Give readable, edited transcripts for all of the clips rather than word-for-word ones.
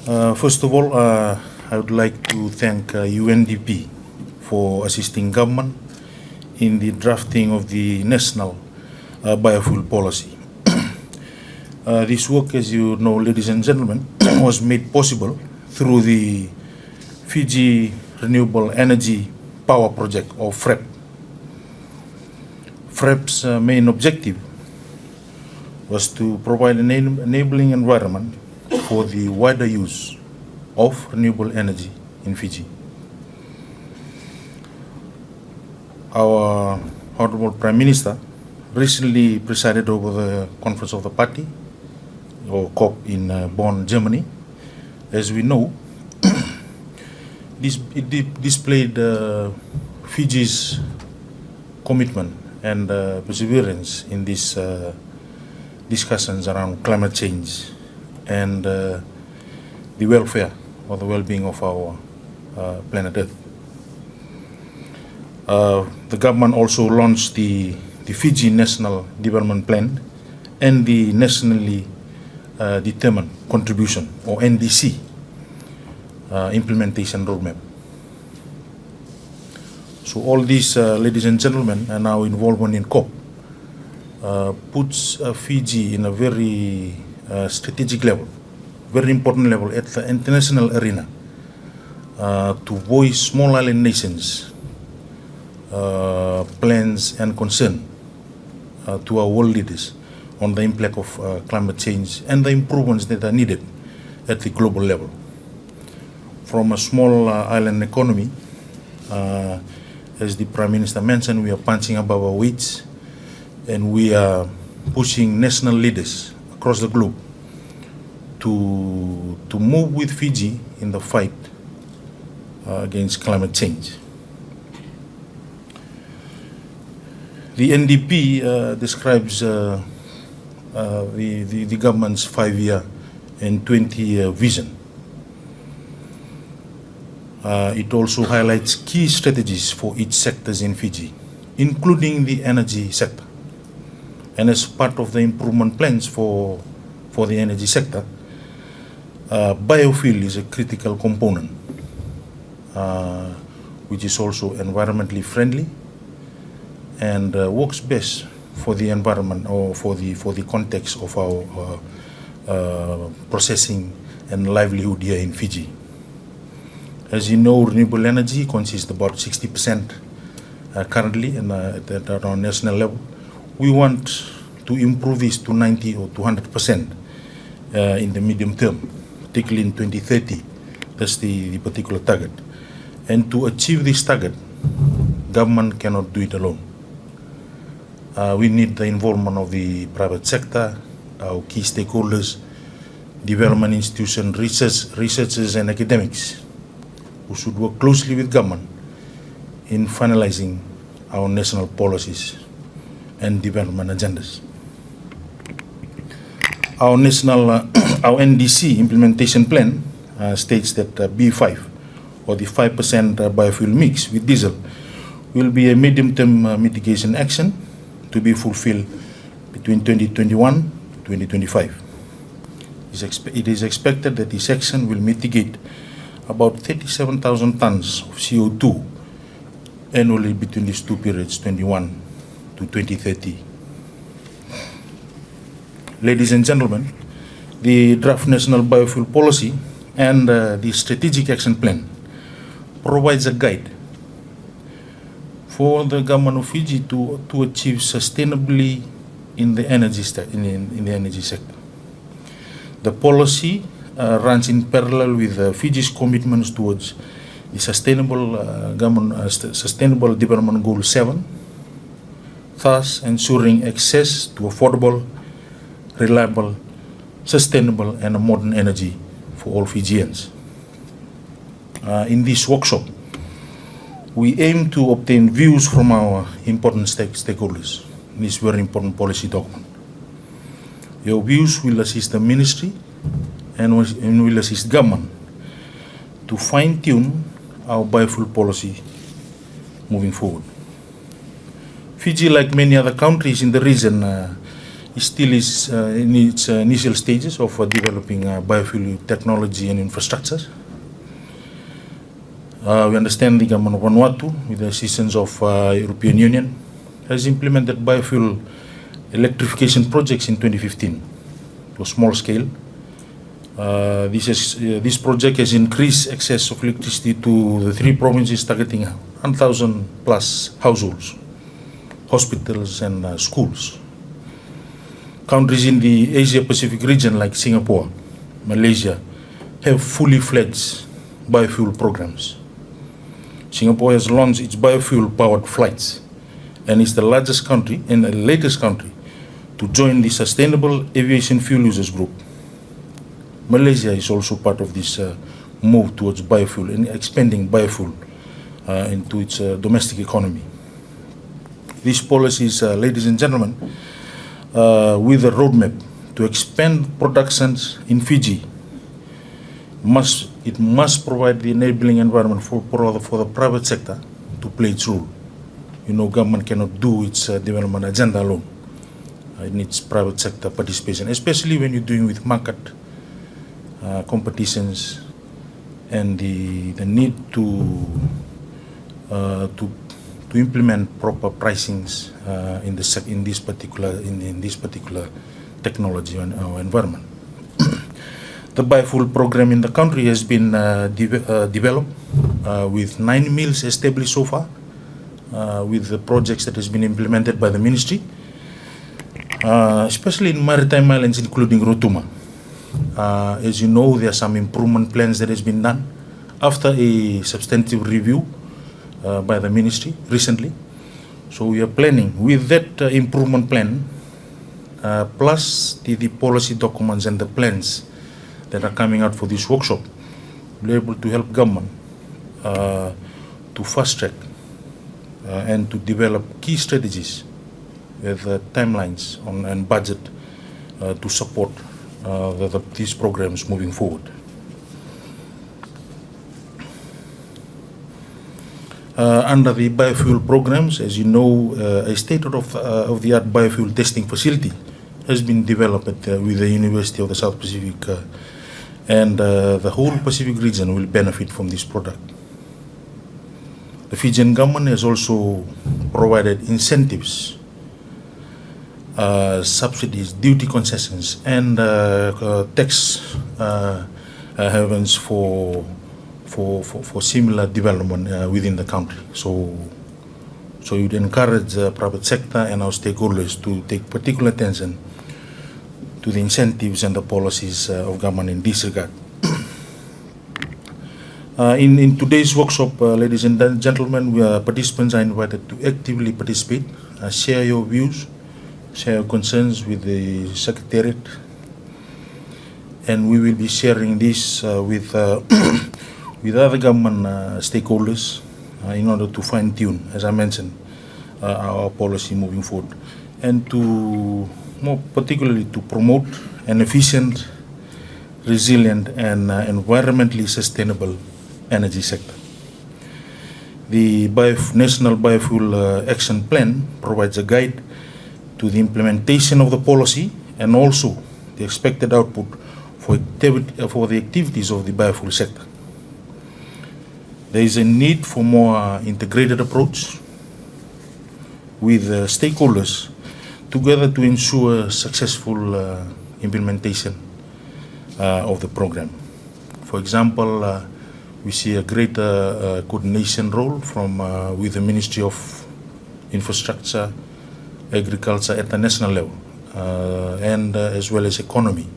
First of all, I would like to thank UNDP for assisting government in the drafting of the National Biofuel Policy. This work, as you know, ladies and gentlemen, was made possible through the Fiji Renewable Energy Power Project, or FREP. FREP's main objective was to provide an enabling environment for the wider use of renewable energy in Fiji. Our Honorable Prime Minister recently presided over the Conference of the Party, or COP, in Bonn, Germany. As we know, it displayed Fiji's commitment and perseverance in these discussions around climate change and the welfare or the well-being of our planet Earth. The government also launched the Fiji National Development Plan and the Nationally Determined Contribution, or NDC, implementation roadmap. So all these, ladies and gentlemen, and our involvement in COP puts Fiji in a very strategic level, very important level at the international arena to voice small island nations' plans and concern to our world leaders on the impact of climate change and the improvements that are needed at the global level. From a small island economy, as the Prime Minister mentioned, we are punching above our weights, and we are pushing national leaders across the globe to move with Fiji in the fight against climate change. The NDP describes the government's 5-year and 20-year vision. It also highlights key strategies for each sectors in Fiji, including the energy sector. And as part of the improvement plans for the energy sector, biofuel is a critical component, which is also environmentally friendly and works best for the environment, or for the context of our processing and livelihood here in Fiji. As you know, renewable energy consists about 60% currently at our national level. We want to improve this to 90 or 200% in the medium term, particularly in 2030. That's the particular target. And to achieve this target, government cannot do it alone. We need the involvement of the private sector, our key stakeholders, development institutions, researchers and academics, who should work closely with government in finalizing our national policies and development agendas. Our NDC implementation plan states that B5, or the 5% biofuel mix with diesel, will be a medium-term mitigation action to be fulfilled between 2021 to 2025. It is expected that this action will mitigate about 37,000 tons of CO2 annually between these two periods, 21 to 2030. Ladies and gentlemen, the draft National Biofuel Policy and the Strategic Action Plan provides a guide for the government of Fiji to achieve sustainably in the energy sector. The policy runs in parallel with Fiji's commitments towards the Sustainable Development Goal 7, thus ensuring access to affordable, reliable, sustainable and modern energy for all Fijians. In this workshop, we aim to obtain views from our important stakeholders in this very important policy document. Your views will assist the ministry and will assist government to fine-tune our biofuel policy moving forward. Fiji, like many other countries in the region, still is in its initial stages of developing biofuel technology and infrastructure. We understand the government of Vanuatu, with the assistance of European Union, has implemented biofuel electrification projects in 2015 to a small scale. This project has increased access of electricity to the 3 provinces, targeting 1,000 plus households, hospitals and schools. Countries in the Asia-Pacific region like Singapore, Malaysia, have fully fledged biofuel programs. Singapore has launched its biofuel-powered flights and is the largest country and the latest country to join the Sustainable Aviation Fuel Users Group. Malaysia is also part of this move towards biofuel and expanding biofuel into its domestic economy. These policies, ladies and gentlemen, with a roadmap to expand productions in Fiji, it must provide the enabling environment for the private sector to play its role. You know, government cannot do its development agenda alone. It needs private sector participation, especially when you're doing with market competitions and the need to implement proper pricings in this particular technology or environment. The biofuel program in the country has been developed with 9 mills established so far, with the projects that has been implemented by the ministry, especially in maritime islands, including Rotuma. As you know, there are some improvement plans that has been done after a substantive review by the ministry recently. So we are planning with that improvement plan, plus the policy documents and the plans that are coming out for this workshop, be able to help government to fast track and to develop key strategies with timelines and budget to support these programs moving forward. Under the biofuel programs, as you know, a state-of-the-art biofuel testing facility has been developed with the University of the South Pacific, and the whole Pacific region will benefit from this product. The Fijian government has also provided incentives, subsidies, duty concessions, and tax havens for similar development within the country. So you'd encourage the private sector and our stakeholders to take particular attention to the incentives and the policies of government in this regard. In today's workshop, ladies and gentlemen, participants are invited to actively participate, share your views, share your concerns with the Secretariat, and we will be sharing this with other government stakeholders in order to fine-tune, as I mentioned, our policy moving forward, and to more particularly to promote an efficient, resilient, and environmentally sustainable energy sector. The National Biofuel Action Plan provides a guide to the implementation of the policy and also the expected output for the activities of the biofuel sector. There is a need for more integrated approach with stakeholders together to ensure successful implementation of the program. For example, we see a greater coordination role with the Ministry of Infrastructure, Agriculture at the national level, and as well as economy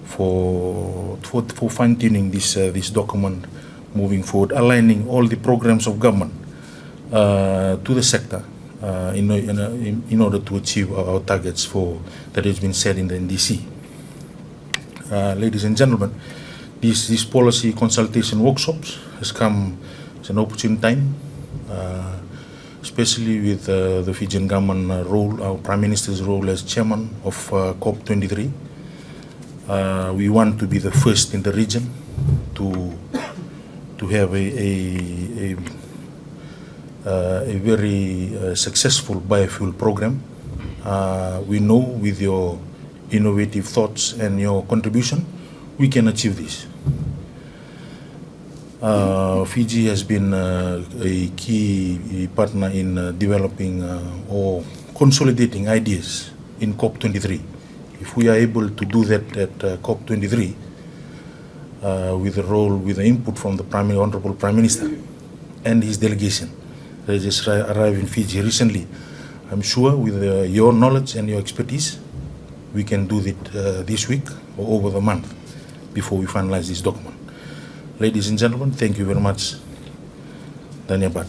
for fine-tuning this document moving forward, aligning all the programs of government to the sector in order to achieve our targets that has been set in the NDC. Ladies and gentlemen, these policy consultation workshops has come at an opportune time, especially with the Fijian government role, our Prime Minister's role as chairman of COP23. We want to be the first in the region to have a very successful biofuel program we know with your innovative thoughts and your contribution, we can achieve this. Fiji has been a key partner in developing or consolidating ideas in COP23. If we are able to do that at COP23, with the input from the Honorable Prime Minister and his delegation, they just arrived in Fiji recently, I'm sure with your knowledge and your expertise, we can do it this week or over the month before we finalize this document. Ladies and gentlemen, thank you very much. Dhanyabad.